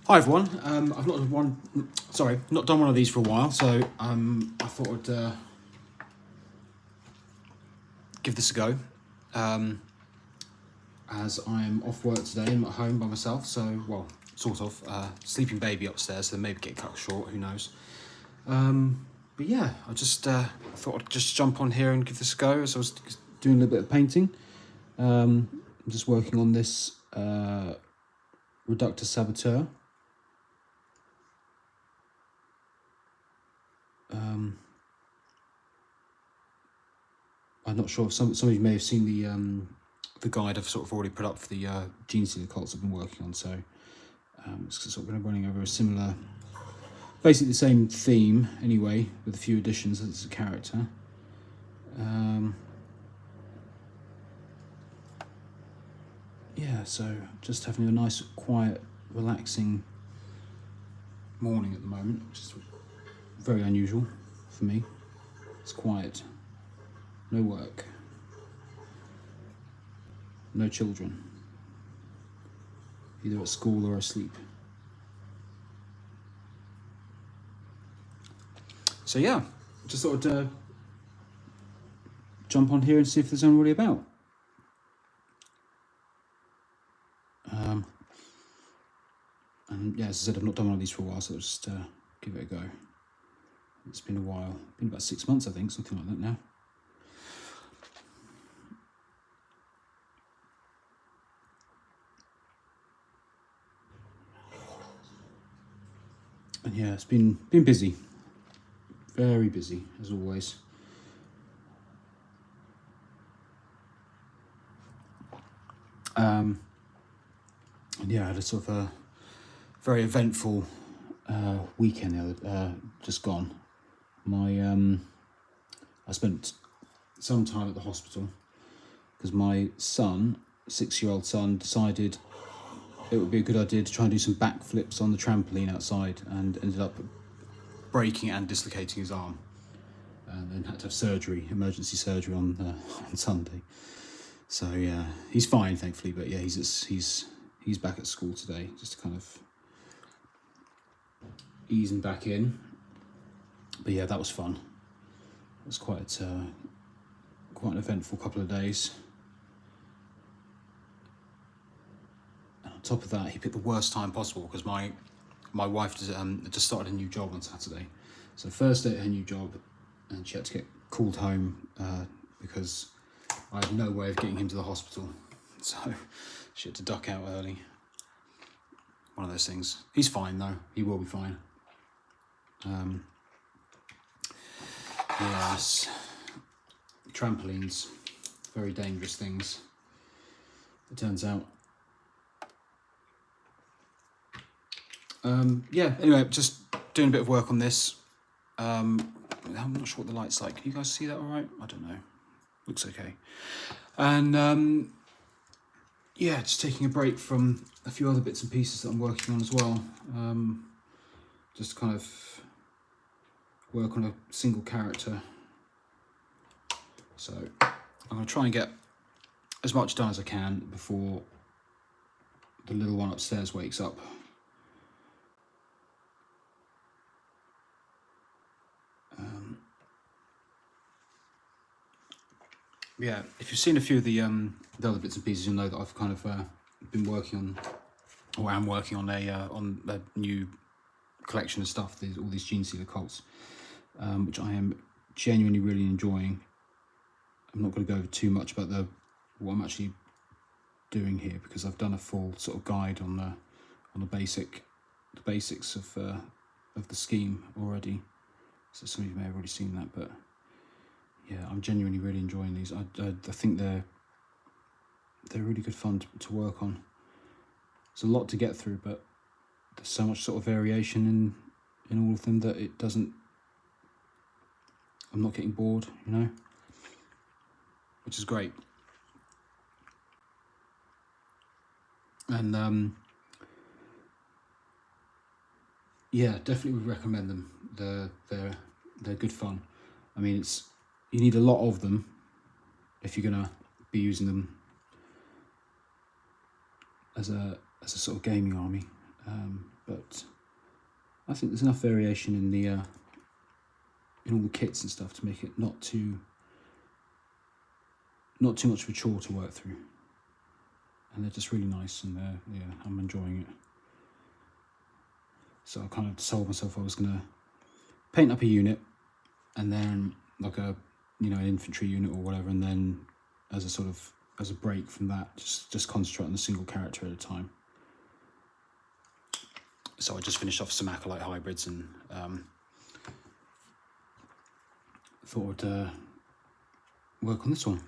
Hi everyone. I've not done one of these for a while, so I thought I'd give this a go. As I'm off work today, I'm at home by myself, so well, sort of. Sleeping baby upstairs, so maybe get cut short. Who knows? But yeah, I just thought I'd just jump on here and give this a go. As I was doing a little bit of painting, I'm just working on this reductor saboteur. I'm not sure if some of you may have seen the guide I've sort of already put up for the genestealer cults I've been working on. So it's sort of been running over a similar, basically the same theme anyway, with a few additions as a character. Yeah, so just having a nice, quiet, relaxing morning at the moment, which is very unusual for me. It's quiet, no work, no children, either at school or asleep. So yeah, just thought I'd jump on here and see if there's anybody about. And yeah, as I said, I've not done one of these for a while, so I'll just give it a go. It's been a while, been about 6 months, I think, something like that now. And yeah, it's been busy, very busy as always. And yeah, I had a sort of a very eventful weekend just gone. I spent some time at the hospital because my son, 6-year-old son, decided it would be a good idea to try and do some backflips on the trampoline outside, and ended up breaking and dislocating his arm, and then had to have surgery, emergency surgery on Sunday. So yeah, he's fine thankfully, but yeah, he's back at school today, just to kind of ease him back in. But yeah, that was fun. It was quite an eventful couple of days. And on top of that, he picked the worst time possible because my wife just started a new job on Saturday. So first day at her new job, and she had to get called home because I had no way of getting him to the hospital. So she had to duck out early. One of those things. He's fine though. He will be fine. Yes. Trampolines, very dangerous things, it turns out. Yeah, anyway, just doing a bit of work on this. I'm not sure what the light's like. Can you guys see that all right? I don't know. Looks okay. And yeah, just taking a break from a few other bits and pieces that I'm working on as well. Just kind of work on a single character. So I'm going to try and get as much done as I can before the little one upstairs wakes up. Yeah, if you've seen a few of the other bits and pieces, you'll know that I've kind of been working on, or am working on a new collection of stuff. All these genestealer cults, which I am genuinely really enjoying. I'm not going to go over too much about what I'm actually doing here, because I've done a full sort of guide on the basics of the scheme already. So some of you may have already seen that, but yeah, I'm genuinely really enjoying these. I think they're really good fun to work on. It's a lot to get through, but there's so much sort of variation in all of them that it doesn't. I'm not getting bored, you know, which is great. And yeah, definitely would recommend them. They're good fun. I mean, you need a lot of them if you're gonna be using them as a sort of gaming army. But I think there's enough variation in the in all the kits and stuff to make it not too much of a chore to work through. And they're just really nice, and yeah, I'm enjoying it. So I kind of told myself I was gonna paint up a unit, and then like a an infantry unit or whatever, and then as a break from that, just concentrate on a single character at a time. So I just finished off some acolyte hybrids, and thought I'd work on this one,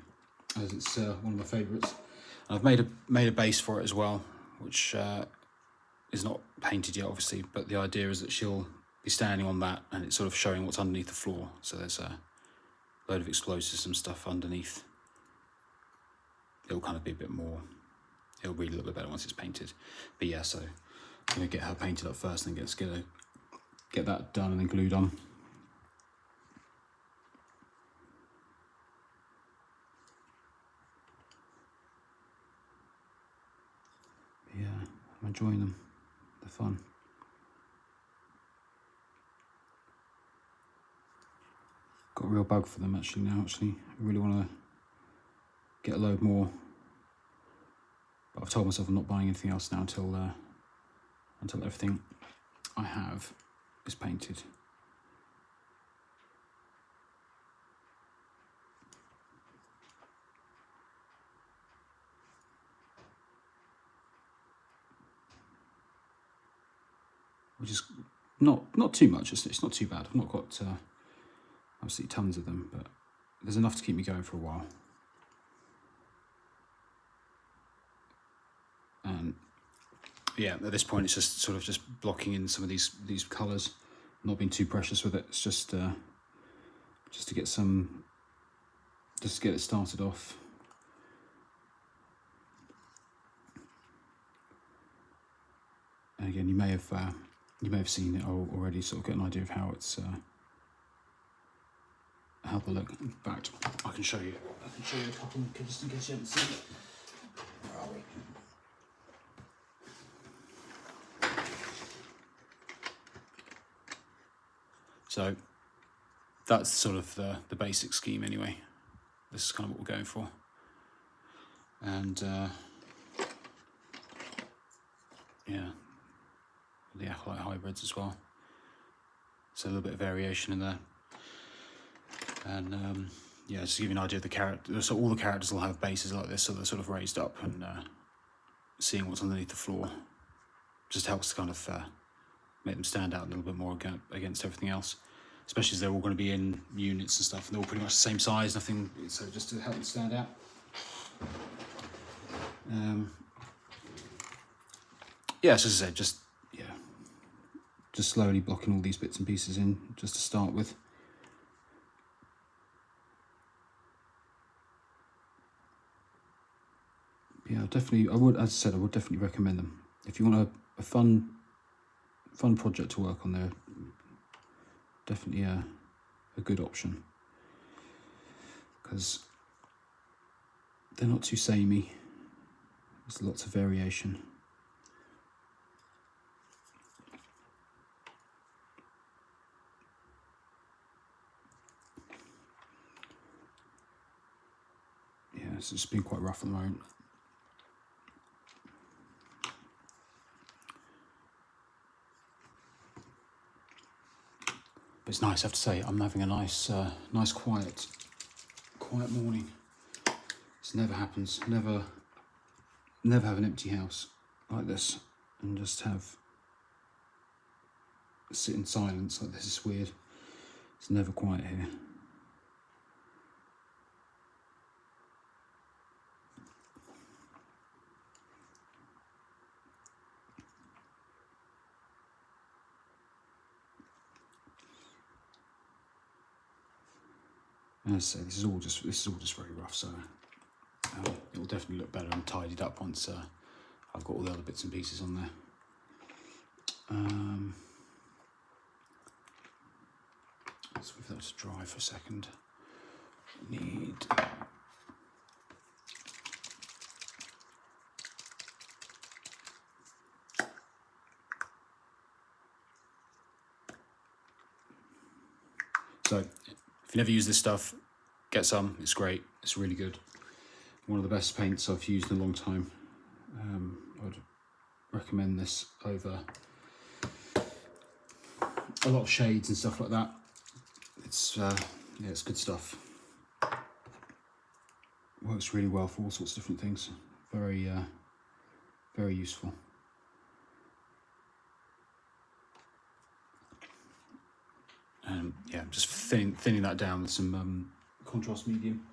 as it's one of my favourites. I've made a base for it as well, which is not painted yet, obviously, but the idea is that she'll be standing on that, and it's sort of showing what's underneath the floor. So there's a load of explosives and stuff underneath. It'll kind of be a bit more, it'll read a little bit better once it's painted. But yeah, so I'm going to get her painted up first, and get that done and then glued on. But yeah, I'm enjoying them. They're fun. Got a real bug for them actually now. I really want to get a load more. But I've told myself I'm not buying anything else now until everything I have is painted. Which is not too much. It's not too bad. I've not got absolutely tons of them, but there's enough to keep me going for a while. And yeah, at this point it's just sort of just blocking in some of these colours, not being too precious with it. It's just to get it started off. And again, you may have seen it already, sort of get an idea of how it's how they look. In fact, I can show you a couple just in case you haven't seen it. Where are we? So that's sort of the basic scheme anyway. This is kind of what we're going for. And yeah, the acolyte hybrids as well. So a little bit of variation in there. And yeah, just to give you an idea of the character. So all the characters will have bases like this, so they're sort of raised up, and seeing what's underneath the floor just helps to kind of make them stand out a little bit more against everything else. Especially as they're all going to be in units and stuff, and they're all pretty much the same size, nothing, so just to help them stand out. Yeah, so as I said, just slowly blocking all these bits and pieces in, just to start with. Yeah, I would definitely recommend them. If you want a fun project to work on, they're definitely a good option, because they're not too samey. There's lots of variation. Yeah, it's just been quite rough at the moment. But it's nice, I have to say. I'm having a nice quiet morning. This never happens. Never have an empty house like this and just sit in silence like this. Is weird. It's never quiet here. As I say, this is all just very rough, so it will definitely look better and tidied up once I've got all the other bits and pieces on there. Let's wait for that to dry for a second. Need So if you never use this stuff, get some. It's great. It's really good. One of the best paints I've used in a long time. I would recommend this over a lot of shades and stuff like that. It's yeah, it's good stuff. Works really well for all sorts of different things. Very very useful. Yeah, just thinning that down with some contrast medium.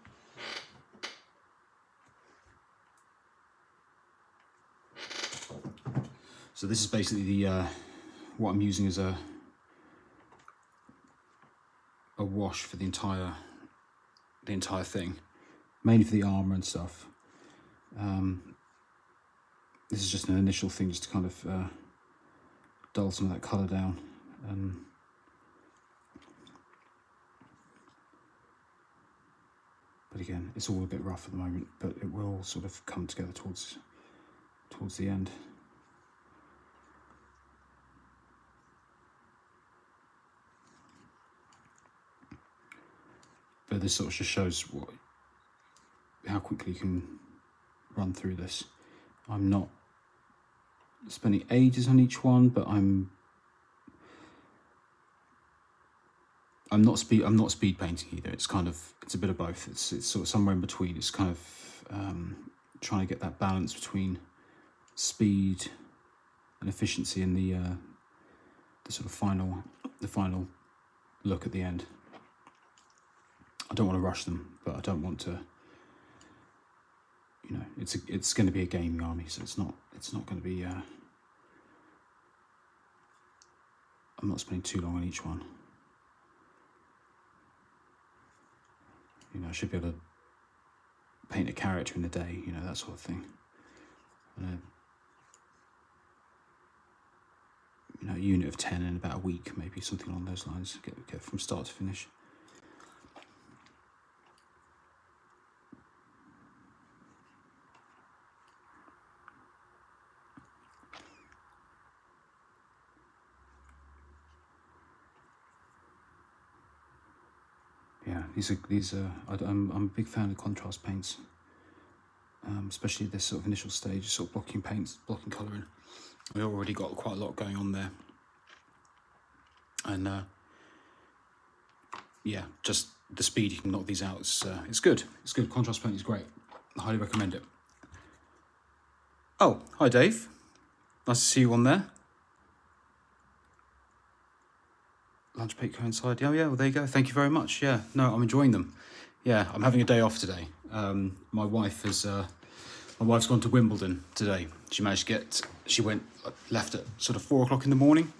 So this is basically the what I'm using as a wash for the entire thing, mainly for the armor and stuff. This is just an initial thing, just to kind of dull some of that colour down. But again, it's all a bit rough at the moment, but it will sort of come together towards the end. But this sort of just shows how quickly you can run through this. I'm not spending ages on each one, but I'm not speed painting either. It's a bit of both. It's sort of somewhere in between. It's kind of trying to get that balance between speed and efficiency in the sort of final look at the end. I don't want to rush them, but I don't want to. You know, it's going to be a gaming army, so it's not going to be. I'm not spending too long on each one. You know, I should be able to paint a character in a day, you know, that sort of thing. And a unit of 10 in about a week, maybe something along those lines. Get from start to finish. Yeah, these are. I'm a big fan of contrast paints, especially this sort of initial stage, sort of blocking colouring. We already got quite a lot going on there, and yeah, just the speed you can knock these out it's good. It's good. Contrast paint is great. I highly recommend it. Oh, hi Dave. Nice to see you on there. Lunch break coincide. Yeah, well there you go. Thank you very much. Yeah, no, I'm enjoying them. Yeah, I'm having a day off today. My wife's gone to Wimbledon today. She left at sort of 4 o'clock in the morning,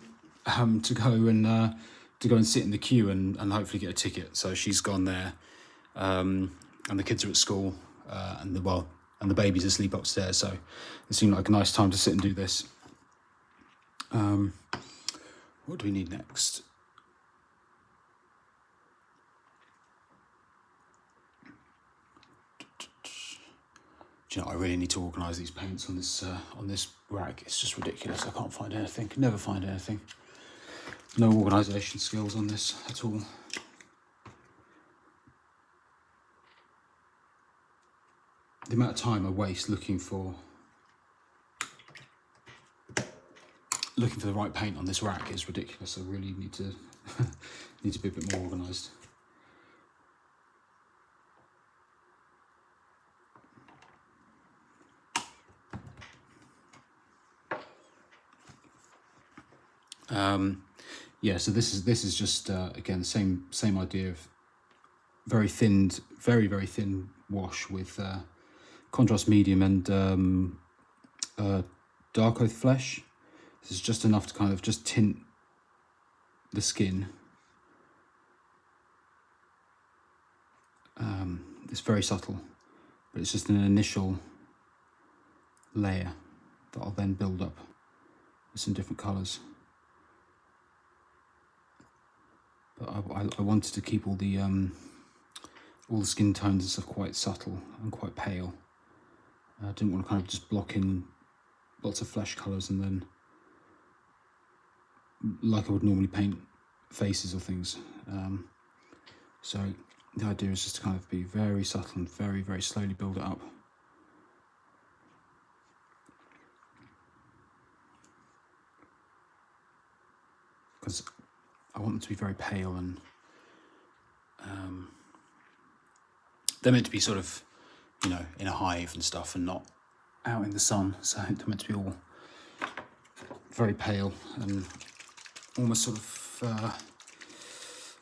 to go and sit in the queue and hopefully get a ticket. So she's gone there, and the kids are at school, and the baby's asleep upstairs. So it seemed like a nice time to sit and do this. What do we need next? Do you know, I really need to organise these paints on this rack. It's just ridiculous. I can't find anything. Never find anything. No organisation skills on this at all. The amount of time I waste looking for the right paint on this rack is ridiculous. I really need to be a bit more organised. Yeah, so this is just again the same idea of very very thin wash with contrast medium and dark oath flesh. This is just enough to kind of just tint the skin. It's very subtle, but it's just an initial layer that I'll then build up with some different colours. But I wanted to keep all the skin tones and stuff quite subtle and quite pale. I didn't want to kind of just block in lots of flesh colours and then, like I would normally paint faces or things. So the idea is just to kind of be very subtle and very, very slowly build it up. Because I want them to be very pale, and they're meant to be sort of, you know, in a hive and stuff and not out in the sun. So they're meant to be all very pale and almost sort of,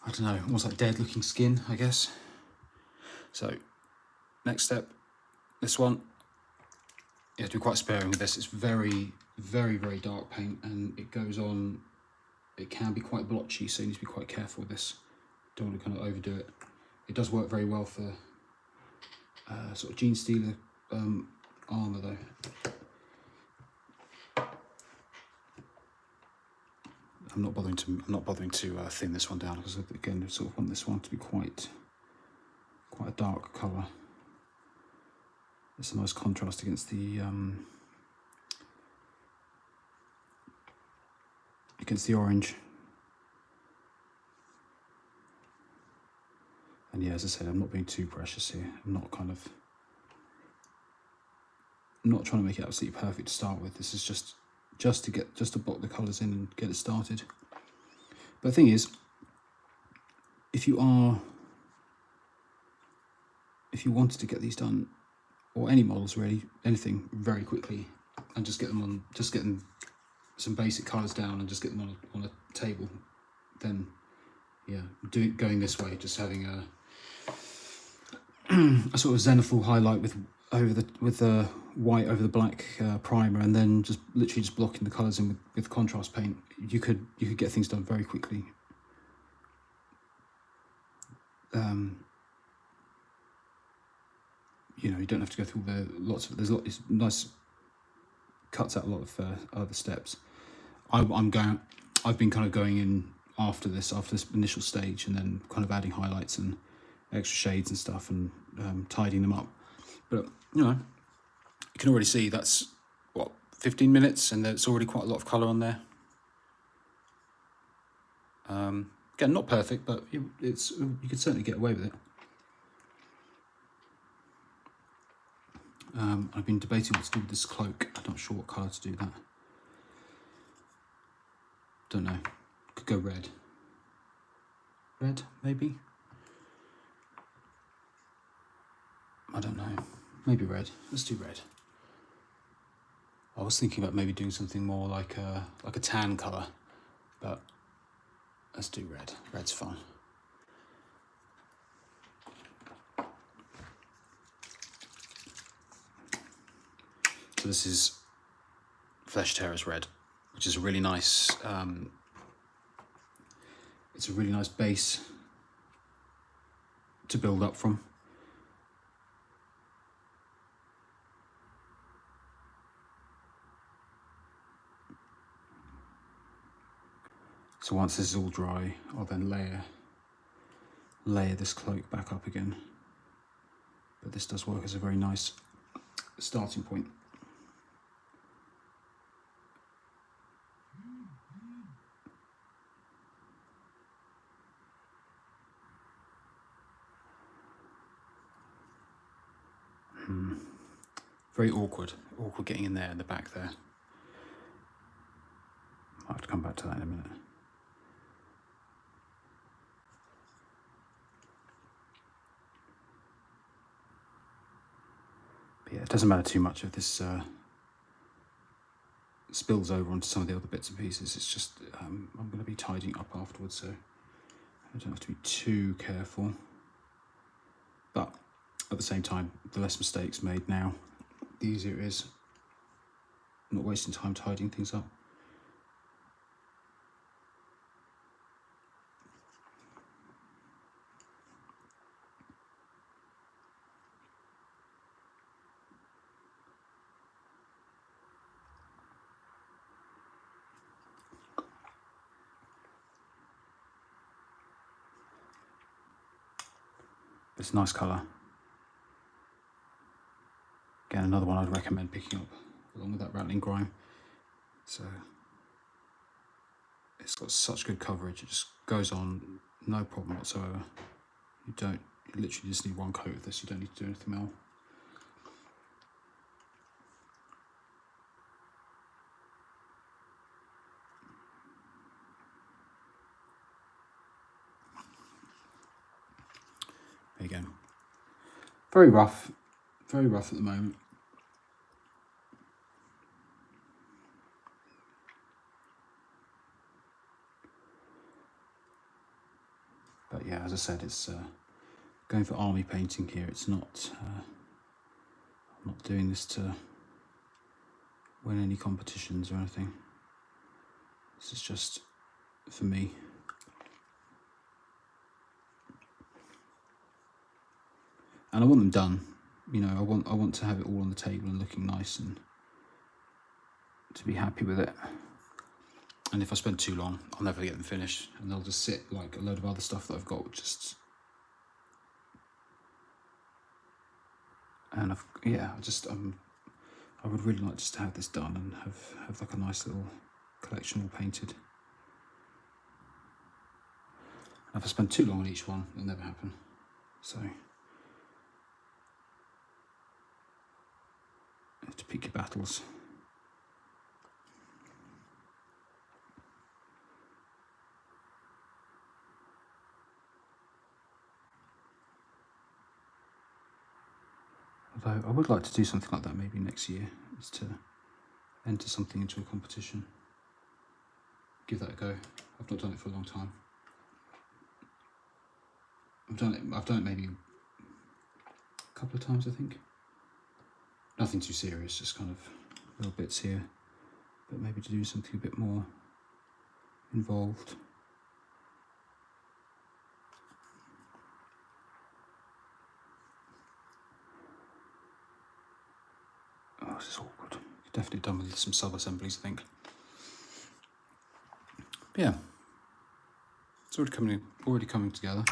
I don't know, almost like dead looking skin, I guess. So next step, this one, you have to be quite sparing with this. It's very, very, very dark paint, and it goes on, it can be quite blotchy, so you need to be quite careful with this. Don't want to kind of overdo it. It does work very well for sort of genestealer armour though. I'm not bothering to thin this one down, because again, I sort of want this one to be quite a dark colour. It's a nice contrast against the orange. And yeah, as I said, I'm not being too precious here. I'm not trying to make it absolutely perfect to start with. This is just to block the colours in and get it started. But the thing is, if you wanted to get these done, or any models really, anything very quickly, and just get them some basic colours down and just get them on a table, then yeah, going this way, just having a sort of zenithal highlight with the white over the black primer, and then just literally just blocking the colours in with contrast paint. You could get things done very quickly. You know, you don't have to go through there's nice cuts out a lot of other steps. I've been kind of going in after this initial stage, and then kind of adding highlights and extra shades and stuff, and tidying them up. But you know, you can already see that's what, 15 minutes, and there's already quite a lot of colour on there. Again, not perfect, but you could certainly get away with it. I've been debating what to do with this cloak. I'm not sure what colour to do that. Don't know. Could go red. Red, maybe? I don't know. Maybe red. Let's do red. I was thinking about maybe doing something more like a tan colour, but let's do red. Red's fun. So this is Flesh Terror's red, which is a really nice. It's a really nice base to build up from. So once this is all dry, I'll then layer this cloak back up again. But this does work as a very nice starting point. Very awkward getting in there in the back there. I'll have to come back to that in a minute. But yeah, it doesn't matter too much if this spills over onto some of the other bits and pieces. It's just I'm going to be tidying up afterwards, so I don't have to be too careful. But at the same time, the less mistakes made now, the easier it is. I'm not wasting time tidying things up. It's a nice colour. Again, another one I'd recommend picking up along with that rattling grime. So it's got such good coverage, it just goes on no problem whatsoever. You literally just need one coat of this. You don't need to do anything else. There you go. Very rough at the moment. But yeah, as I said, it's going for army painting here. It's not. I'm not doing this to win any competitions or anything. This is just for me. And I want them done. You know, I want to have it all on the table and looking nice and to be happy with it. And if I spend too long, I'll never get them finished, and they'll just sit like a load of other stuff that I've got, just. And I would really like just to have this done and have like a nice little collection all painted. And if I spend too long on each one, it'll never happen. So you have to pick your battles. Although I would like to do something like that maybe next year, is to enter something into a competition. Give that a go. I've not done it for a long time. I've done it maybe a couple of times, I think. Nothing too serious, just kind of little bits here, but maybe to do something a bit more involved. Oh, this is awkward. Definitely done with some sub-assemblies, I think. But yeah, it's already coming together.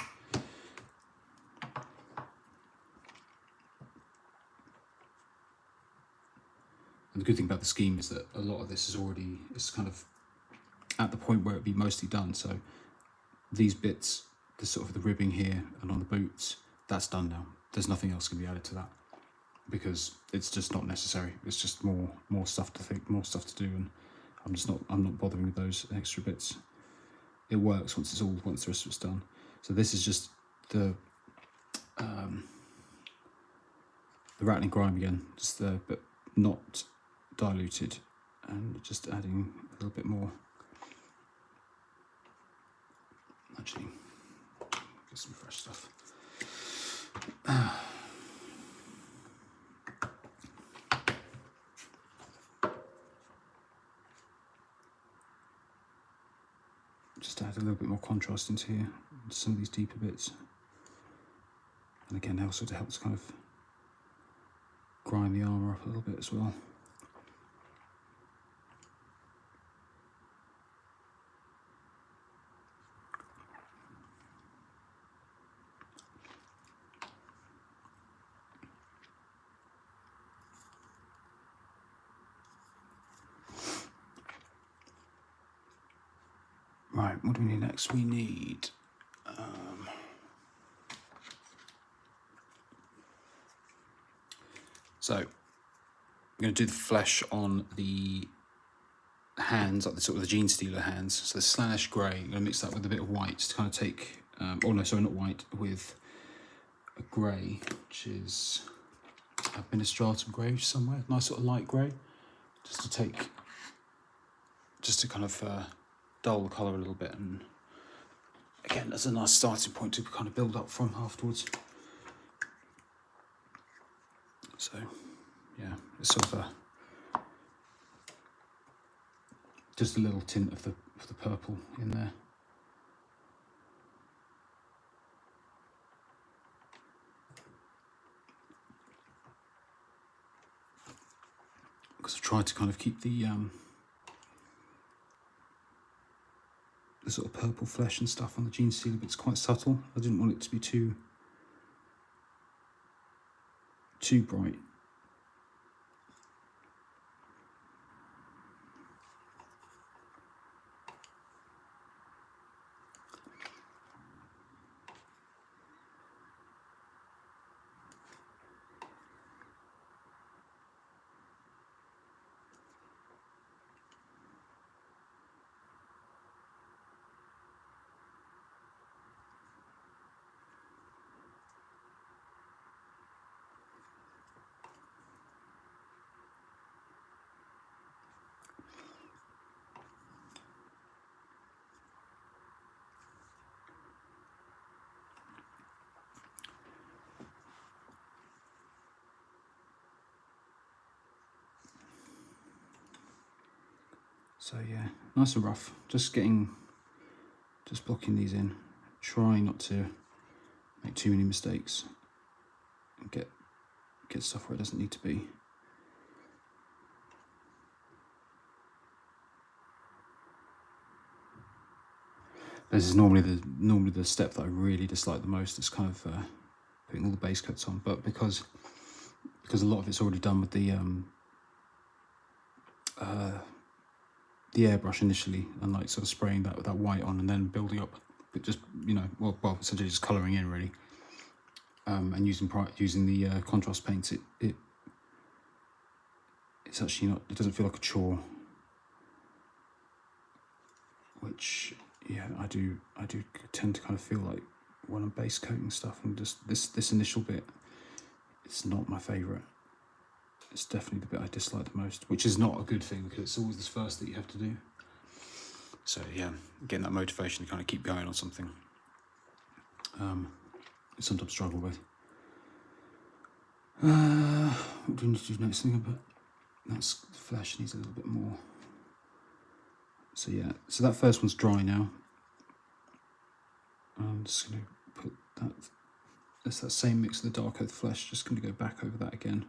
And the good thing about the scheme is that a lot of this is kind of at the point where it'd be mostly done. So these bits, the sort of the ribbing here and on the boots, that's done now. There's nothing else can be added to that, because it's just not necessary. It's just more stuff to think, more stuff to do, and I'm not bothering with those extra bits. It works once the rest of it's done. So this is just the rattling grime again, but not diluted, and just adding a little bit more. Actually, get some fresh stuff. Just add a little bit more contrast into here, into some of these deeper bits. And again, also to help to kind of grind the armour up a little bit as well. Right, what do we need next? We need so I'm going to do the flesh on the hands, like the sort of the genestealer hands. So the Slaanesh grey, I'm going to mix that with a bit of white to kind of take, oh no, sorry, not white, with a grey, which is Administratum grey somewhere, nice sort of light grey, just to kind of dull the colour a little bit, and again, that's a nice starting point to kind of build up from afterwards. So, yeah, it's sort of just a little tint of the purple in there. Because I tried to kind of keep the sort of purple flesh and stuff on the genestealer, but it's quite subtle. I didn't want it to be too bright. So yeah, nice and rough. Just blocking these in, trying not to make too many mistakes and get stuff where it doesn't need to be. This is normally the step that I really dislike the most. It's kind of putting all the base coats on, but because a lot of it's already done with the airbrush initially, and like sort of spraying that white on and then building up, but just well essentially just colouring in really, and using the contrast paints. It's actually not. It doesn't feel like a chore, which. Yeah, I do tend to kind of feel like when I'm base coating stuff, and just this initial bit, it's not my favourite. It's definitely the bit I dislike the most, which is not a good thing because it's always this first that you have to do. So yeah, getting that motivation to kind of keep going on something, I sometimes struggle with. What do we need to do next thing? But that's the flesh needs a little bit more. So yeah, so that first one's dry now. I'm just going to put that, that's that same mix of the dark earth flesh, just going to go back over that again.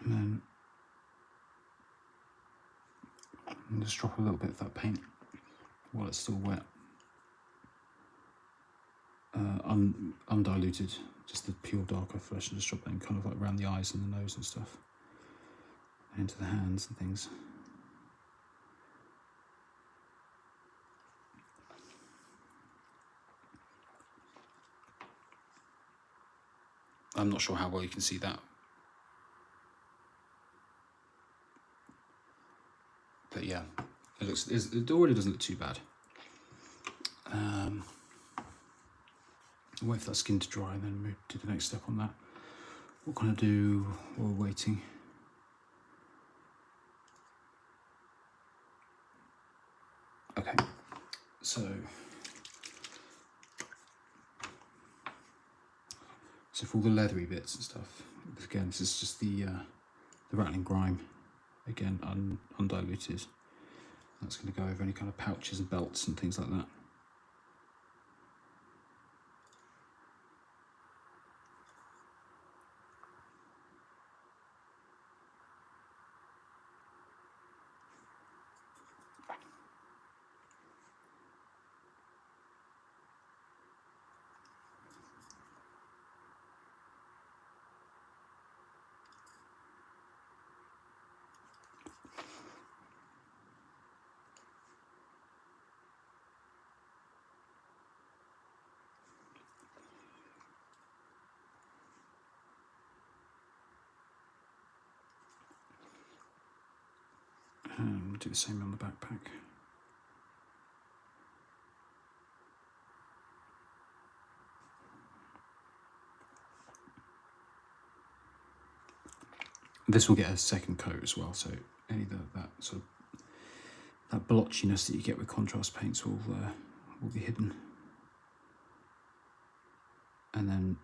And then just drop a little bit of that paint while it's still wet. Undiluted, just the pure dark earth flesh, and just drop that in kind of like around the eyes and the nose and stuff, and into the hands and things. I'm not sure how well you can see that, but yeah, it already doesn't look too bad. Wait for that skin to dry and then move to the next step on that. What can I do while we're waiting? Okay, so for all the leathery bits and stuff, again, this is just the rattling grime, again undiluted. That's going to go over any kind of pouches and belts and things like that. Do the same on the backpack. This will get a second coat as well, so any of that sort of that blotchiness that you get with contrast paints will be hidden. And then,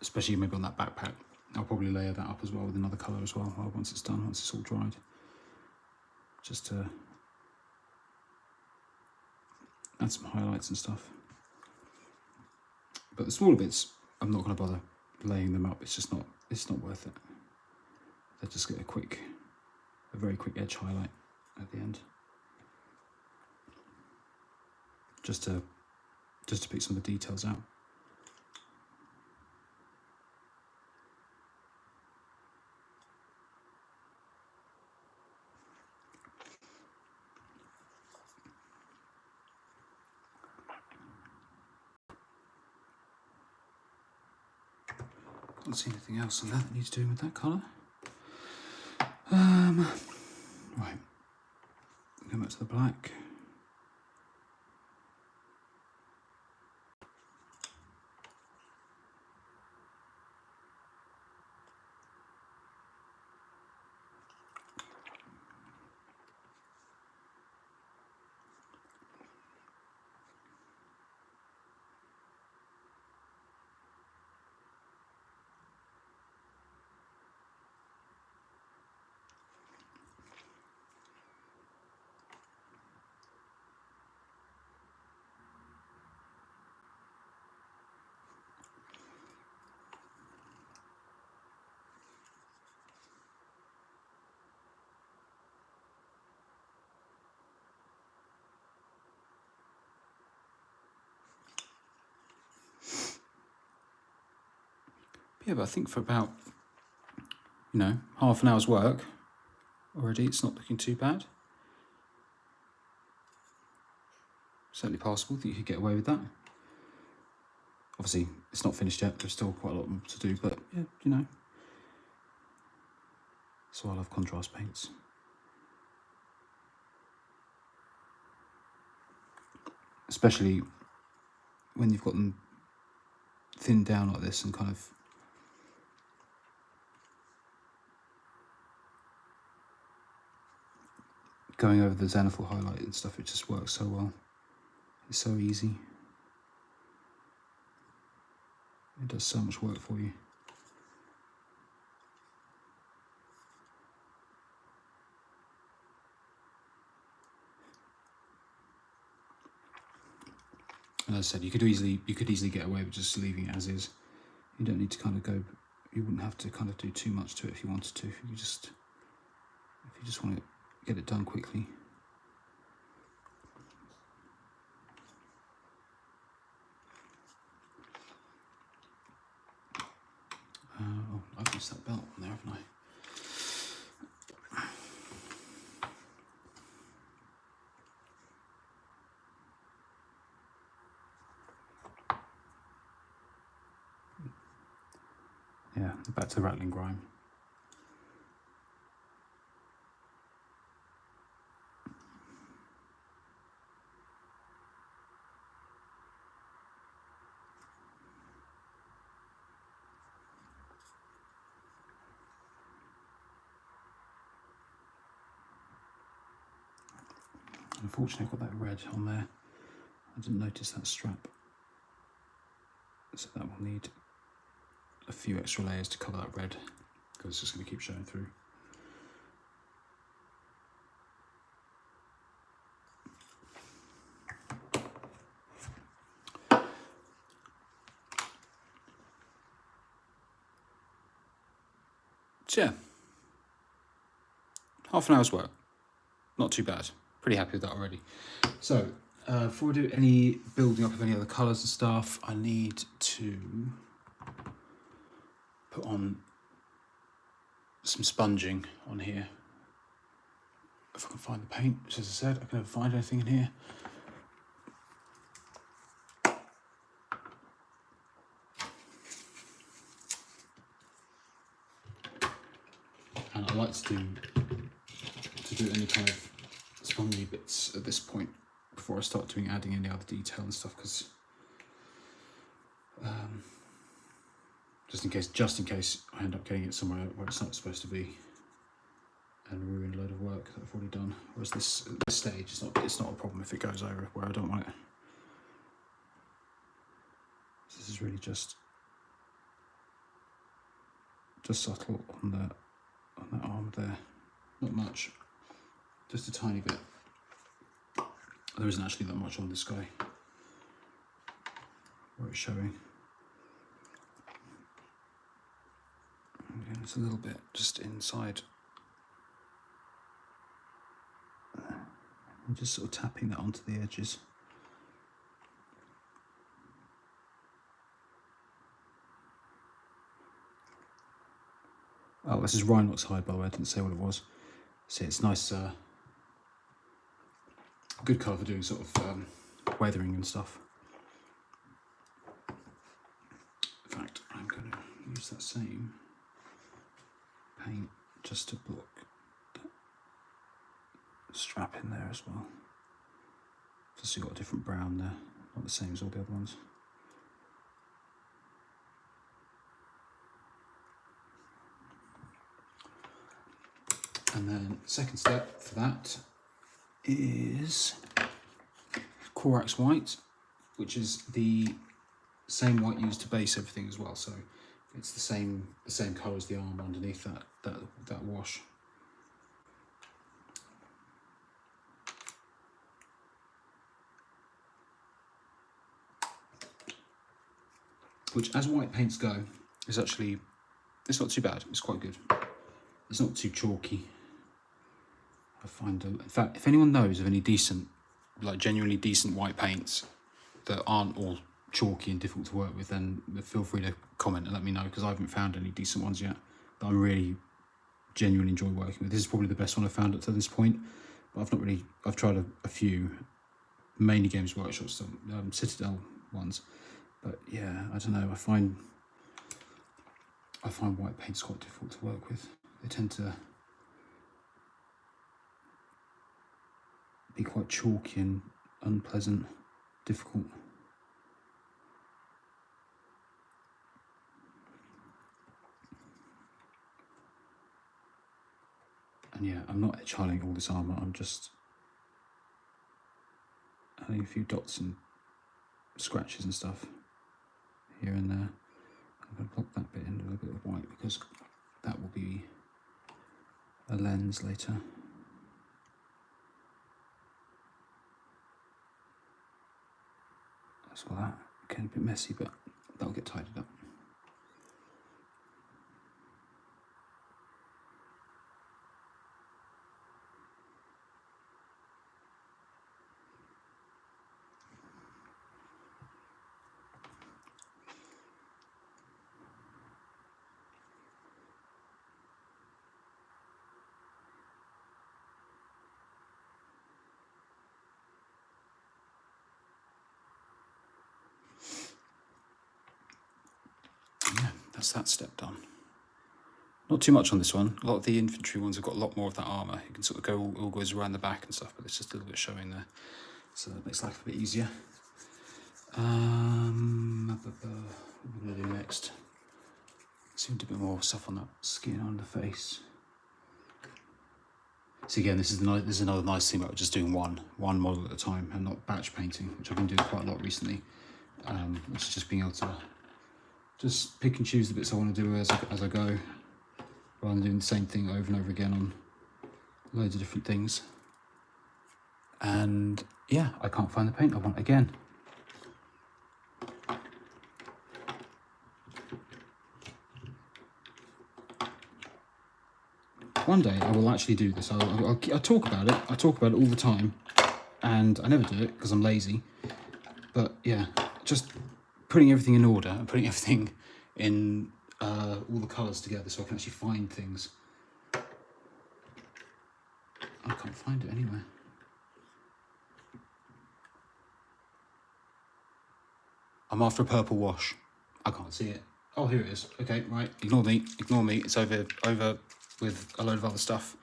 especially maybe on that backpack, I'll probably layer that up as well with another colour as well once it's done, once it's all dried. Just to add some highlights and stuff. But the smaller bits, I'm not going to bother laying them up. It's not worth it. They just get a very quick edge highlight at the end. Just to pick some of the details out. Can't see anything else on that needs doing with that colour. Right, go back to the black. Yeah, but I think for about, you know, half an hour's work already, it's not looking too bad. Certainly passable that you could get away with that. Obviously, it's not finished yet. There's still quite a lot more to do, but yeah, you know. So I love contrast paints. Especially when you've got them thinned down like this and kind of going over the zenithal highlight and stuff, it just works so well. It's so easy. It does so much work for you. And as I said, you could easily get away with just leaving it as is. You don't need to kind of go. You wouldn't have to kind of do too much to it if you wanted to. If you just want to get it done quickly. Oh, I've used that belt on there, haven't I? Yeah, back to the rattling grime. Unfortunately, I've got that red on there. I didn't notice that strap. So that will need a few extra layers to cover that red, because it's just going to keep showing through. So yeah, half an hour's work. Not too bad. Pretty happy with that already. So before I do any building up of any other colours and stuff, I need to put on some sponging on here. If I can find the paint, which as I said, I can never find anything in here. And I like to do any kind of spongy bits at this point before I start adding any other detail and stuff, because just in case I end up getting it somewhere where it's not supposed to be and ruin a load of work that I've already done. Whereas at this stage, it's not a problem if it goes over where I don't want it. So this is really just subtle on that arm there. Not much, just a tiny bit. There isn't actually that much on this guy where it's showing. Again, it's a little bit just inside. I'm just sort of tapping that onto the edges. Oh, this is Rhinox hide, by the way. I didn't say what it was. See, it's nice, good colour for doing sort of weathering and stuff. In fact, I'm going to use that same paint just to block that strap in there as well. Just so you've got a different brown there, not the same as all the other ones. And then second step for that is Corax white, which is the same white used to base everything as well. So it's the same colour as the arm underneath that wash. Which, as white paints go, is actually, it's not too bad. It's quite good. It's not too chalky. I find, in fact, if anyone knows of any decent, like genuinely decent white paints that aren't all chalky and difficult to work with, then feel free to comment and let me know, because I haven't found any decent ones yet that I really genuinely enjoy working with. This is probably the best one I've found up to this point, but I've tried a few, mainly Games Workshop, some Citadel ones, but yeah, I don't know, I find white paints quite difficult to work with. They tend to be quite chalky and unpleasant, difficult. And yeah, I'm not edge highlighting all this armour, I'm just adding a few dots and scratches and stuff here and there. I'm going to block that bit in with a bit of white, because that will be a lens later. That's all that. Getting a bit messy, but that'll get tidied up. Yeah, that's that step done. Not too much on this one. A lot of the infantry ones have got a lot more of that armour. You can sort of go all goes around the back and stuff, but it's just a little bit showing there, so that makes life a bit easier. What am I going to do next? Seemed a bit more stuff on that skin on the face. So again, this is another nice thing about just doing one model at a time and not batch painting, which I've been doing quite a lot recently. Which is just being able to just pick and choose the bits I want to do as I go, rather than doing the same thing over and over again on loads of different things. And yeah, I can't find the paint I want again. One day I will actually do this. I'll talk about it. I talk about it all the time, and I never do it because I'm lazy. But yeah, just putting everything in order and putting everything in all the colours together so I can actually find things. I can't find it anywhere. I'm after a purple wash. I can't see it. Oh, here it is. Okay, right. Ignore me. It's over with a load of other stuff.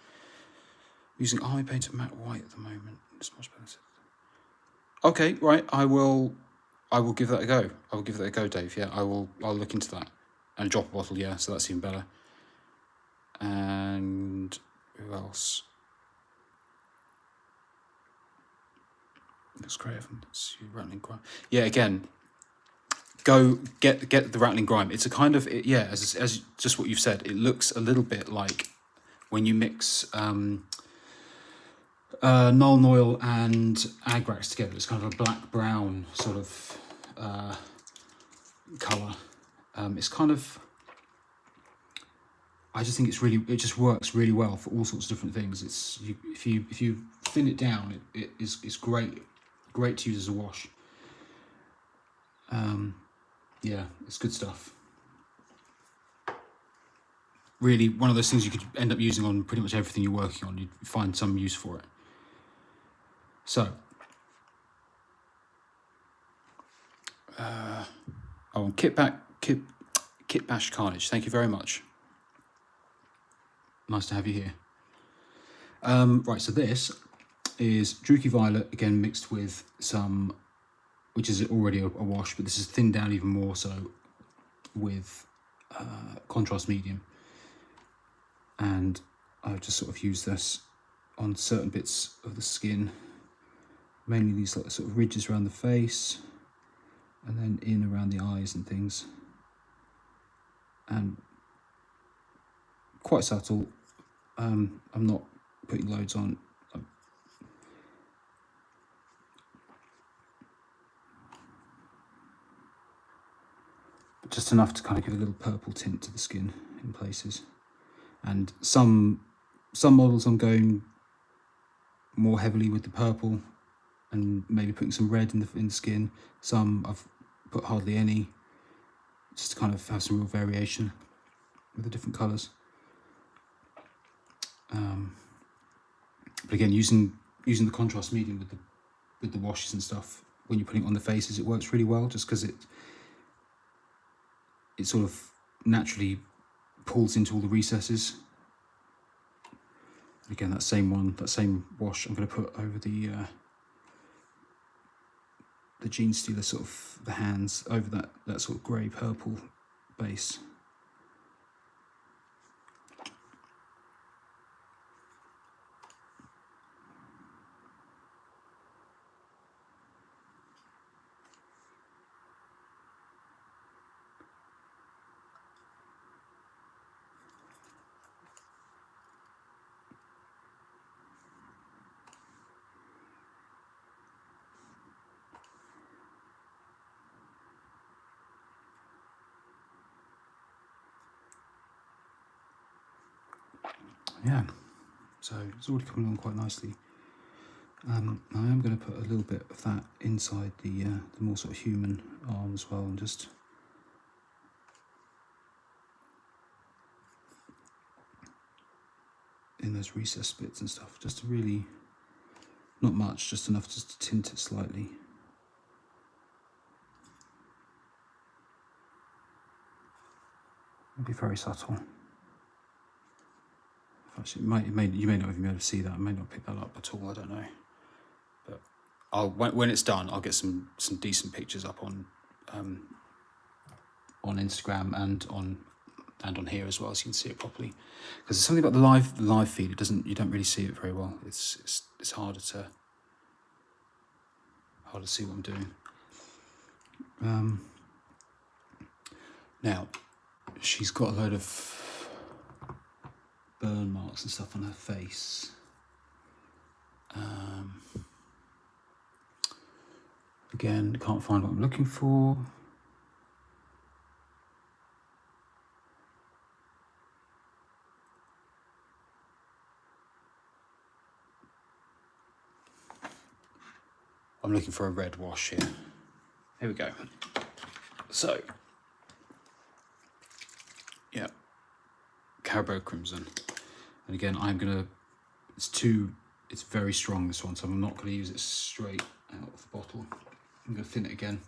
I'm using army paint and matte white at the moment. It's much better. Okay, right. I will give that a go. I will give that a go, Dave. Yeah, I'll look into that. And drop a bottle, yeah, so that's even better. And who else? Looks great. It's rattling grime. Yeah, again, go get the rattling grime. It's a kind of as just what you've said. It looks a little bit like when you mix Nuln Oil and Agrax together. It's kind of a black brown sort of colour. It's kind of, I just think it just works really well for all sorts of different things. If you thin it down, it's great to use as a wash. Yeah, it's good stuff. Really, one of those things you could end up using on pretty much everything you're working on. You'd find some use for it. So, Kit Bash Carnage, thank you very much. Nice to have you here. Right, so this is Druchii Violet, again mixed with some, which is already a wash, but this is thinned down even more so with contrast medium. And I've just sort of used this on certain bits of the skin, mainly these sort of ridges around the face, and then in around the eyes and things. And quite subtle. I'm not putting loads on. But just enough to kind of give a little purple tint to the skin in places. And some models I'm going more heavily with the purple and maybe putting some red in the skin. Some I've put hardly any, just to kind of have some real variation with the different colours. But again, using the contrast medium with the washes and stuff when you're putting it on the faces, it works really well, just because it sort of naturally pulls into all the recesses. Again, that same wash I'm going to put over the genestealer, sort of the hands, over that sort of grey purple base. Yeah, so it's already coming along quite nicely. I am going to put a little bit of that inside the more sort of human arm as well, and just in those recessed bits and stuff, just to really, not much, just enough just to tint it slightly. It'll be very subtle. Actually, you may not even be able to see that. I may not pick that up at all. I don't know. But when it's done, I'll get some decent pictures up on Instagram and on here as well, so you can see it properly. Because there's something about the live feed. You don't really see it very well. It's harder to see what I'm doing. Now, she's got a load of burn marks and stuff on her face. Again, can't find what I'm looking for. I'm looking for a red wash here. Here we go. So, yeah, Carabao Crimson. And again, it's very strong, this one, so I'm not going to use it straight out of the bottle. I'm going to thin it again.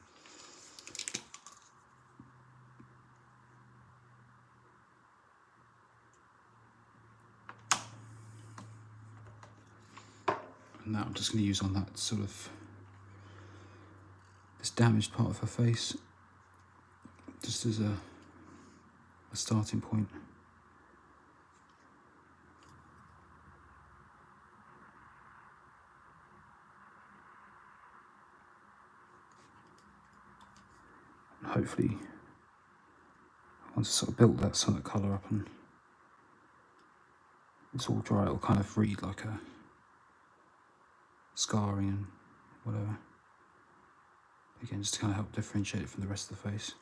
And that I'm just going to use on that sort of, this damaged part of her face, just as a starting point. Hopefully, once I sort of built that sort of colour up and it's all dry, it'll kind of read like a scarring and whatever. Again, just to kind of help differentiate it from the rest of the face.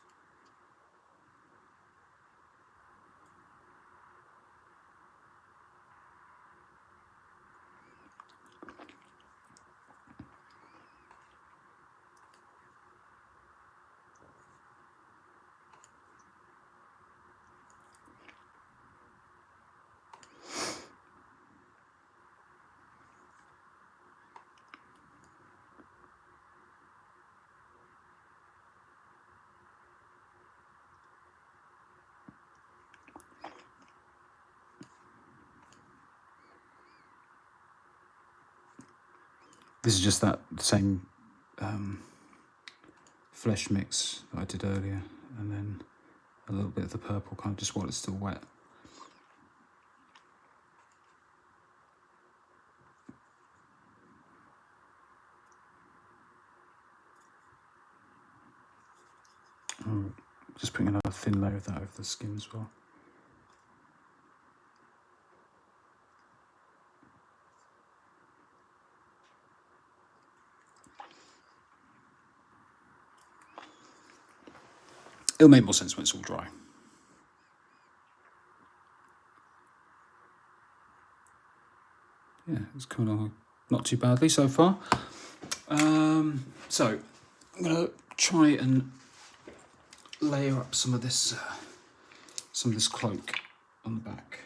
This is just that same flesh mix that I did earlier, and then a little bit of the purple, kind of just while it's still wet. Just putting another thin layer of that over the skin as well. It'll make more sense when it's all dry. Yeah, it's coming along not too badly so far. So I'm going to try and layer up some of this cloak on the back,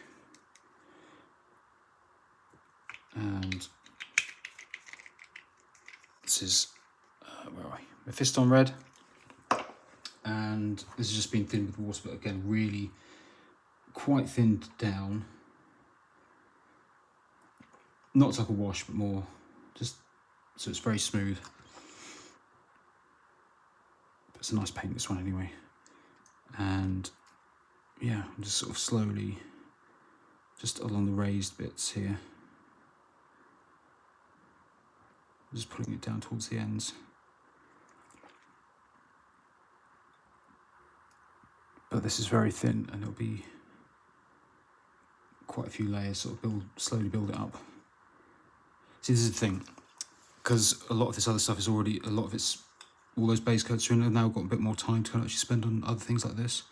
and this is where are we? Mephiston red, and this has just been thinned with water, but again really quite thinned down. Not like a wash, but more just so it's very smooth. But it's a nice paint, this one anyway. And yeah, I'm just sort of slowly, just along the raised bits here, just pulling it down towards the ends. But this is very thin, and it'll be quite a few layers, sort of slowly build it up. See, this is the thing, because a lot of this other stuff is already, all those base coats are in, and now I've got a bit more time to kind of actually spend on other things like this.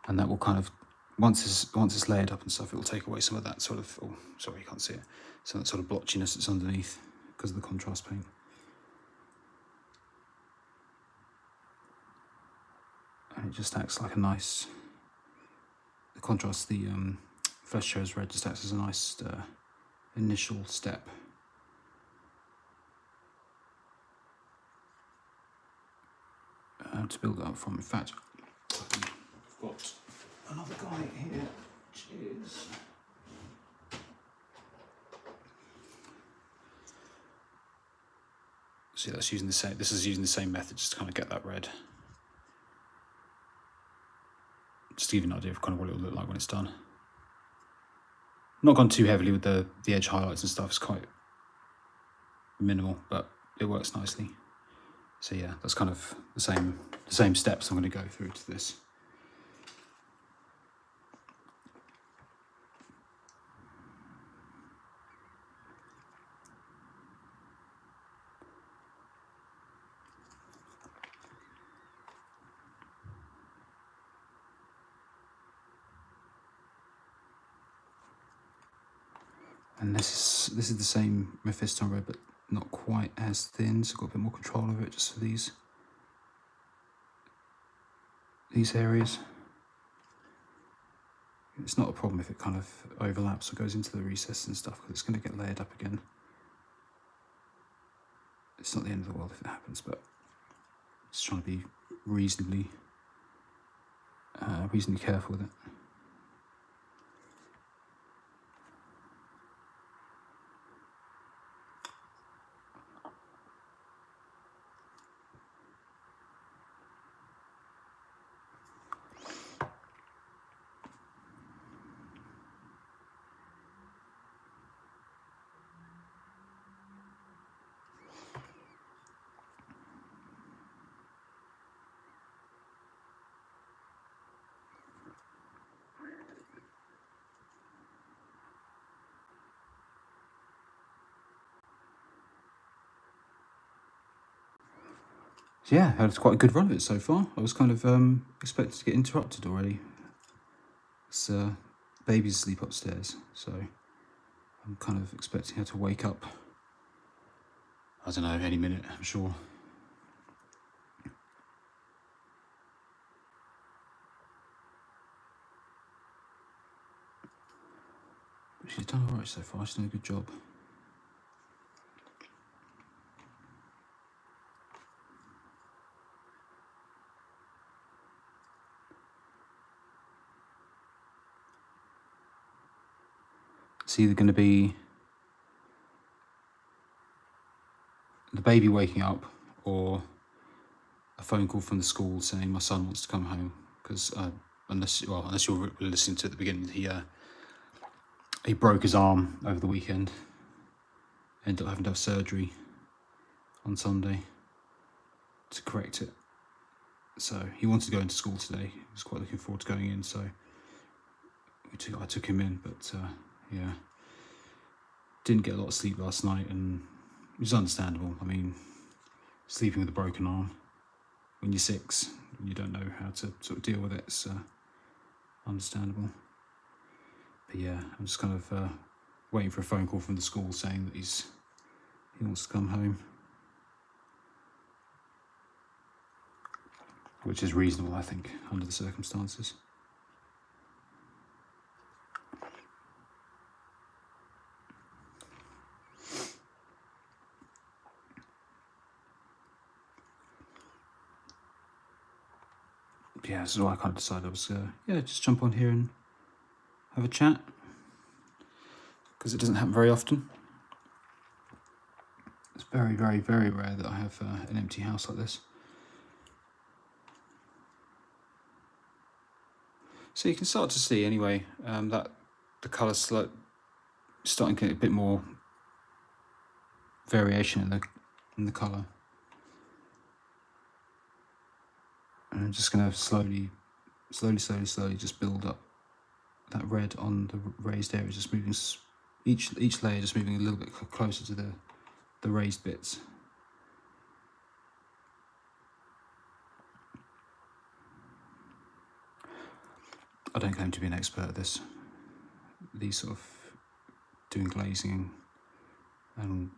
And that will kind of, once it's layered up and stuff, it will take away some of that sort of, oh, sorry, you can't see it, some of that sort of blotchiness that's underneath because of the contrast paint. And it just acts like a nice, the contrast, the Flesh Shows Red just acts as a nice initial step. To build it up from. In fact, I've got another guy here, which is see, that's using the same. This is using the same method just to kind of get that red. Just to give you an idea of kind of what it will look like when it's done. Not gone too heavily with the edge highlights and stuff. It's quite minimal, but it works nicely. So yeah, that's kind of the same steps I'm going to go through to this. And this is the same Mephiston red, but not quite as thin, so I've got a bit more control over it just for these areas. It's not a problem if it kind of overlaps or goes into the recess and stuff, because it's going to get layered up again. It's not the end of the world if it happens, but just trying to be reasonably careful with it. So yeah, I had quite a good run of it so far. I was kind of expecting to get interrupted already. It's baby's asleep upstairs, so I'm kind of expecting her to wake up, I don't know, any minute, I'm sure. But she's done alright so far, she's done a good job. It's either going to be the baby waking up or a phone call from the school saying my son wants to come home, because unless you were listening to it at the beginning, he broke his arm over the weekend, ended up having to have surgery on Sunday to correct it. So he wanted to go into school today. He was quite looking forward to going in, so I took him in, but yeah, didn't get a lot of sleep last night, and it was understandable. I mean, sleeping with a broken arm when you're 6, and you don't know how to sort of deal with it, it's understandable. But yeah, I'm just kind of waiting for a phone call from the school saying that he wants to come home. which is reasonable, I think, under the circumstances. Yeah, so I kind of decided I was, just jump on here and have a chat, because it doesn't happen very often. It's very, very, very rare that I have an empty house like this. So you can start to see anyway that the colour's starting to get a bit more variation in the colour. And I'm just going to slowly just build up that red on the raised area, just moving each layer, just moving a little bit closer to the raised bits. I don't claim to be an expert at this. These sort of doing glazing and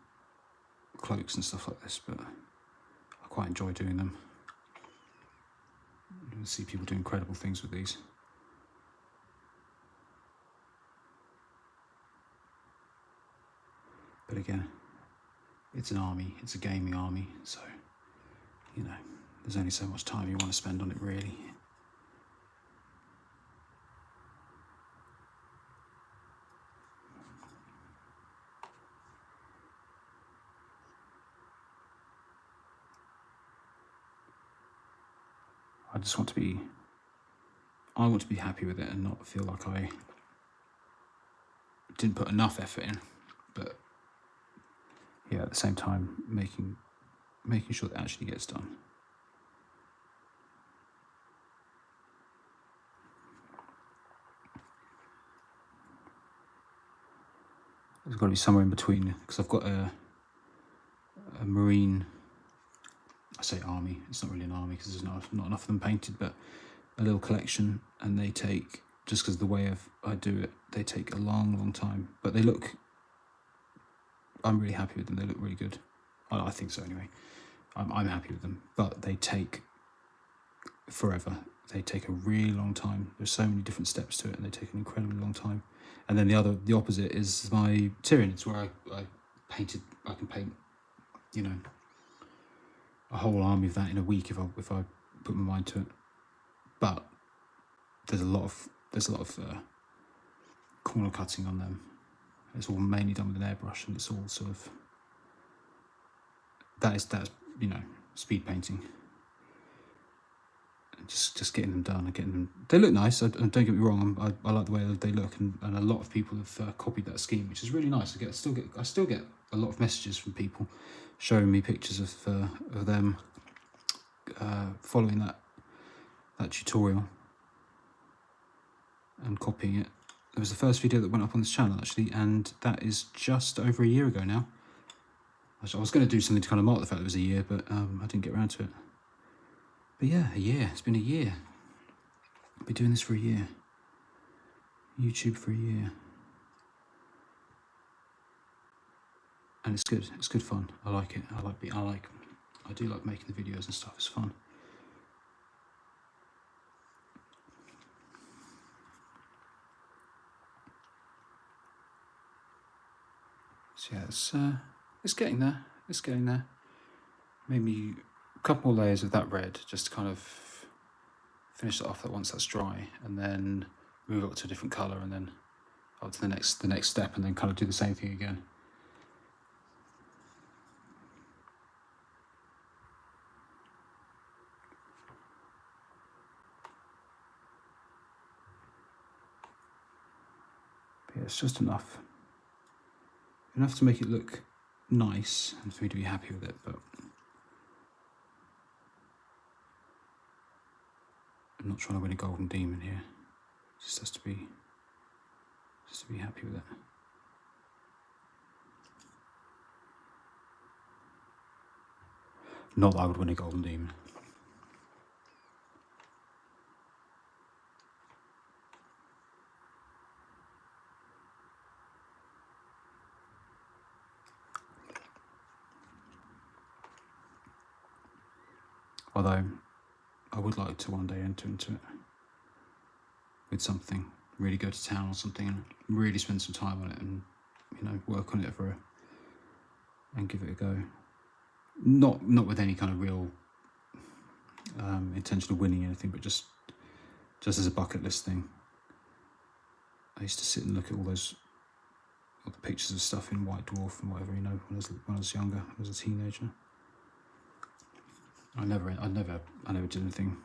cloaks and stuff like this, but I quite enjoy doing them. You can see people do incredible things with these. But again, it's an army, it's a gaming army, so, you know, there's only so much time you want to spend on it, really. I want to be happy with it and not feel like I didn't put enough effort in, but yeah, at the same time making sure that it actually gets done. There's got to be somewhere in between, because I've got a marine, I say army, it's not really an army because there's not enough of them painted, but a little collection, and they take, just because of the way I do it, they take a long time, but I'm really happy with them. They look really good. I think so anyway. I'm happy with them, but they take forever. They take a really long time. There's so many different steps to it, and they take an incredibly long time. And then the opposite is my Tyranids, where I can paint, you know, a whole army of that in a week if I put my mind to it. But there's a lot of corner cutting on them. It's all mainly done with an airbrush, and it's all sort of that's you know, speed painting. And just getting them done and getting them. They look nice. Don't get me wrong. I like the way they look, and a lot of people have copied that scheme, which is really nice. I still get a lot of messages from people showing me pictures of them following that tutorial and copying it. It was the first video that went up on this channel, actually, and that is just over a year ago now. I was going to do something to kind of mark the fact that it was a year, but I didn't get around to it. But yeah, a year. It's been a year. I've been doing this for a year. YouTube for a year. And it's good. It's good fun. I like it. I do like making the videos and stuff. It's fun. So yeah, it's getting there. It's getting there. Maybe a couple more layers of that red, just to kind of finish it off once that's dry, and then move up to a different colour, and then up to the next step, and then kind of do the same thing again. But yeah, it's just enough to make it look nice and for me to be happy with it, but I'm not trying to win a golden demon here. Just has to be happy with it. Not that I would win a golden demon. Although I would like to one day enter into it with something, really go to town or something and really spend some time on it and, you know, work on it and give it a go. Not with any kind of real intention of winning anything, but just as a bucket list thing. I used to sit and look at all the pictures of stuff in White Dwarf and whatever, you know, when I was younger, when I was a teenager. I never did anything.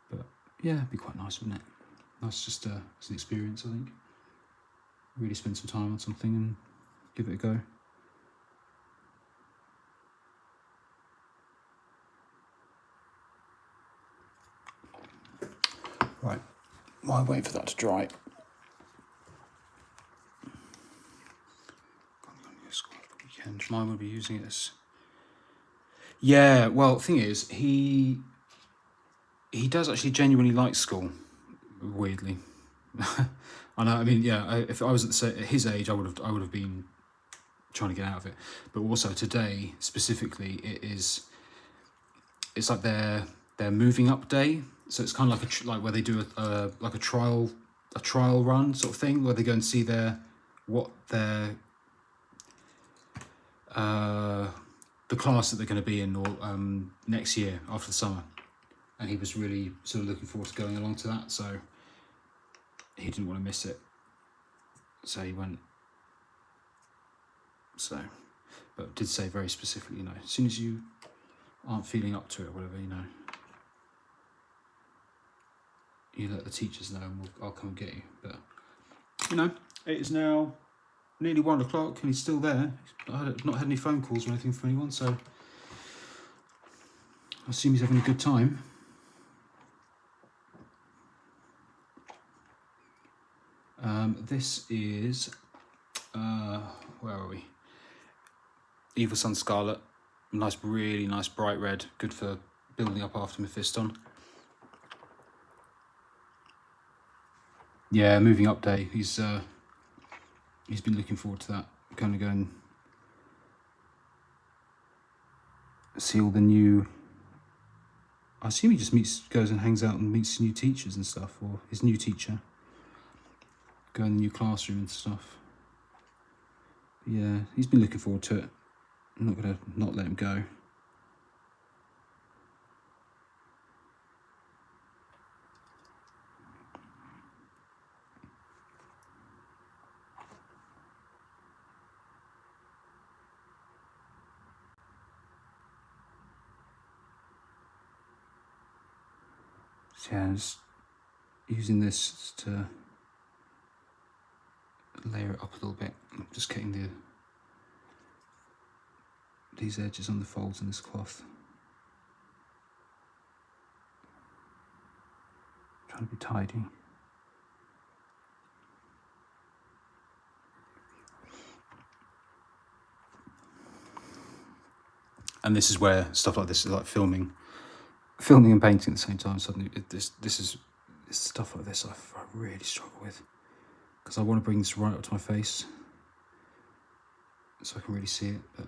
But yeah, it'd be quite nice, wouldn't it? Nice just as an experience, I think. Really spend some time on something and give it a go. Right, while I wait for that to dry. Mine will be using it as... Yeah, well, the thing is, he does actually genuinely like school, weirdly. I know, I mean, yeah, if I was at his age, I would have been trying to get out of it. But also today, specifically, it's like their moving up day. So it's kind of like where they do a trial run sort of thing, where they go and see the class that they're going to be in, or next year after the summer. And he was really sort of looking forward to going along to that, so he didn't want to miss it. So he went. So, but did say very specifically, you know, as soon as you aren't feeling up to it or whatever, you know, you let the teachers know and I'll come and get you. But, you know, it is now nearly 1 o'clock and he's still there. I've not had any phone calls or anything from anyone, so I assume he's having a good time. This is, where are we? Evil Sun Scarlet. Nice, really nice bright red. Good for building up after Mephiston. Yeah, moving up day. He's been looking forward to that. Going to go and see all the new... I assume he just goes and hangs out and meets new teachers and stuff, or his new teacher. Go in the new classroom and stuff. Yeah, he's been looking forward to it. I'm not going to not let him go. So yeah, I'm just using this to layer it up a little bit. I'm just getting these edges on the folds in this cloth. Trying to be tidy. And this is where stuff like this is like filming and painting at the same time. Suddenly, this stuff like this I really struggle with, because I want to bring this right up to my face so I can really see it. But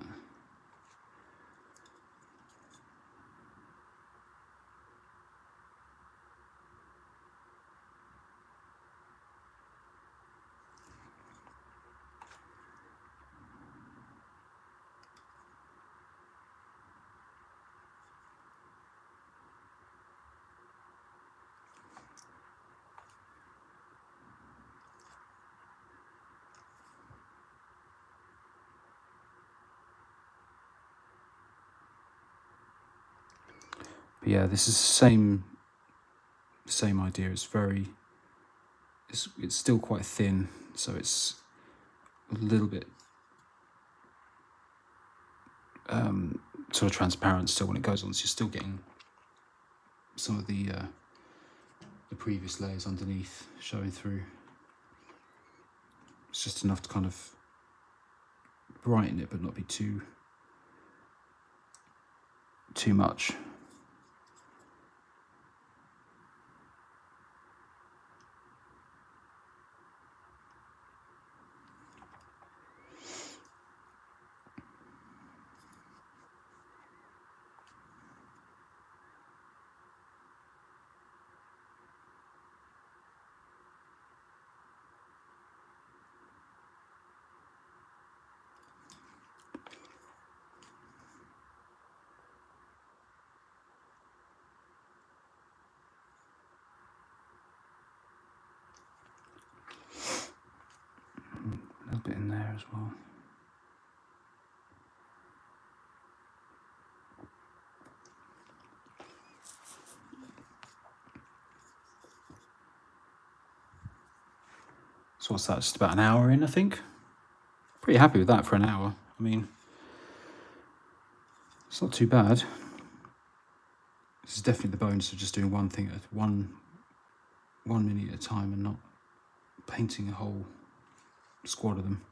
yeah, this is the same idea. It's still quite thin, so it's a little bit sort of transparent still when it goes on. So you're still getting some of the previous layers underneath showing through. It's just enough to kind of brighten it, but not be too much. as well. So what's that, just about an hour in, I think? Pretty happy with that for an hour. I mean, it's not too bad. This is definitely the bonus of just doing one thing at one mini at a time and not painting a whole squad of them.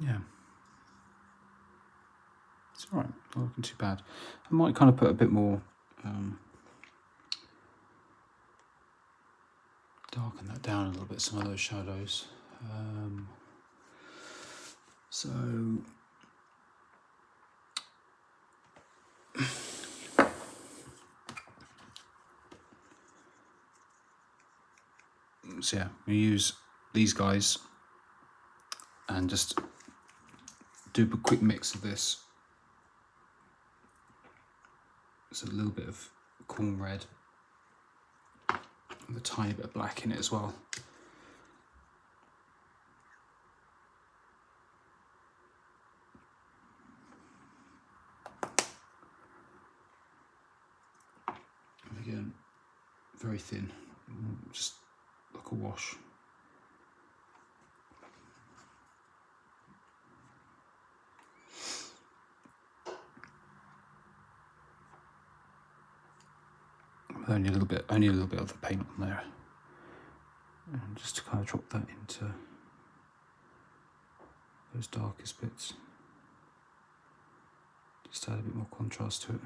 Yeah. It's all right, not looking too bad. I might kind of put a bit more, darken that down a little bit, some of those shadows. So yeah, we use these guys and just do a quick mix of this. It's a little bit of corn red with a tiny bit of black in it as well. And again, very thin, just like a wash. Only a little bit of the paint on there, and just to kind of drop that into those darkest bits, just add a bit more contrast to it.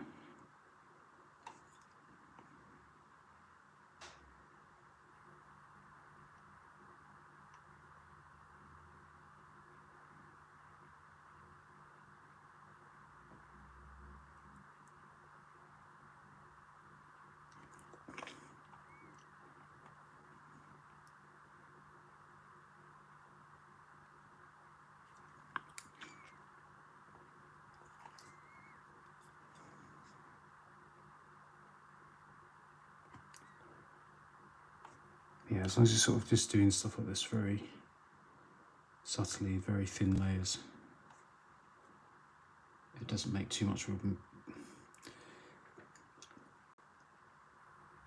Yeah, as long as you're sort of just doing stuff like this very subtly, very thin layers, it doesn't make too much of a...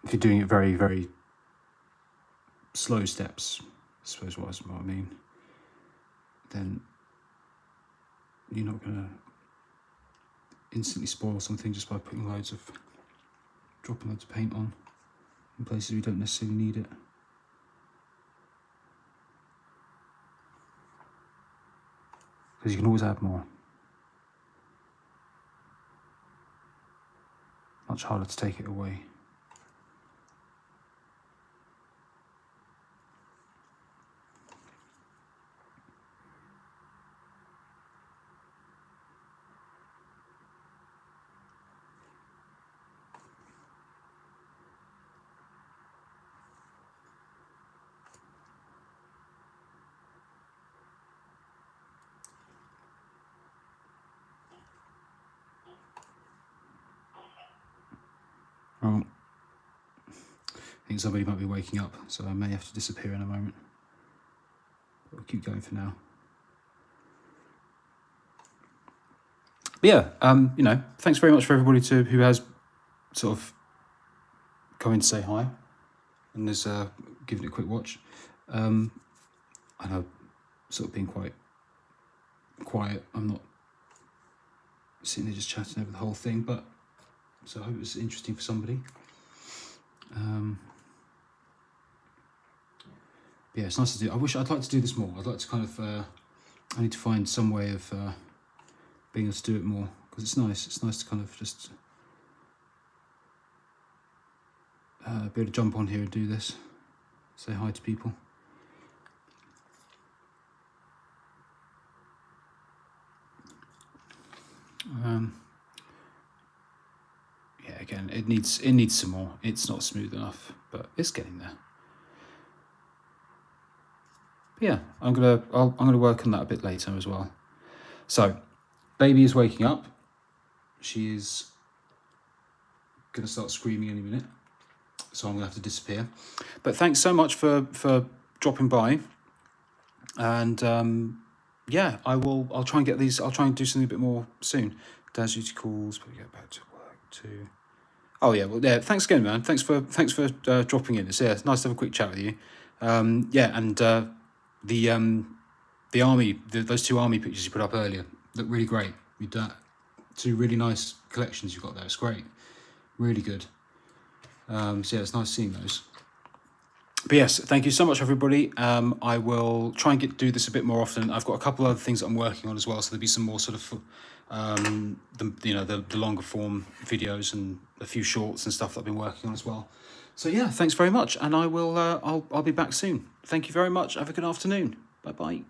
If you're doing it very, very slow steps, I suppose what I mean, then you're not going to instantly spoil something just by dropping loads of paint on in places we don't necessarily need it. Because you can always add more. Much harder to take it away. Well, I think somebody might be waking up, so I may have to disappear in a moment. But we'll keep going for now. But yeah, you know, thanks very much for everybody who has sort of come in to say hi and has given it a quick watch. I know sort of being quite quiet. I'm not sitting there just chatting over the whole thing, but so I hope it was interesting for somebody. Yeah, it's nice to do. I'd like to do this more. I'd like to kind of, I need to find some way of being able to do it more, because it's nice. It's nice to kind of just be able to jump on here and do this, say hi to people. Yeah, again, it needs some more. It's not smooth enough, but it's getting there. But yeah, I'm gonna work on that a bit later as well. So, baby is waking up. She is gonna start screaming any minute, so I'm gonna have to disappear. But thanks so much for dropping by, and yeah, I'll try and get these. I'll try and do something a bit more soon. Dad's duty calls, but we get back to work too. Oh yeah, well yeah. Thanks again, man. Thanks for dropping in. It's nice to have a quick chat with you. Yeah, and the army, those two army pictures you put up earlier look really great. You've done two really nice collections you've got there. It's great, really good. So yeah, it's nice seeing those. But yes, thank you so much, everybody. I will try and do this a bit more often. I've got a couple other things that I'm working on as well, so there'll be some more sort of the longer form videos and a few shorts and stuff that I've been working on as well. So yeah, thanks very much, and I will I'll be back soon. Thank you very much. Have a good afternoon. Bye bye.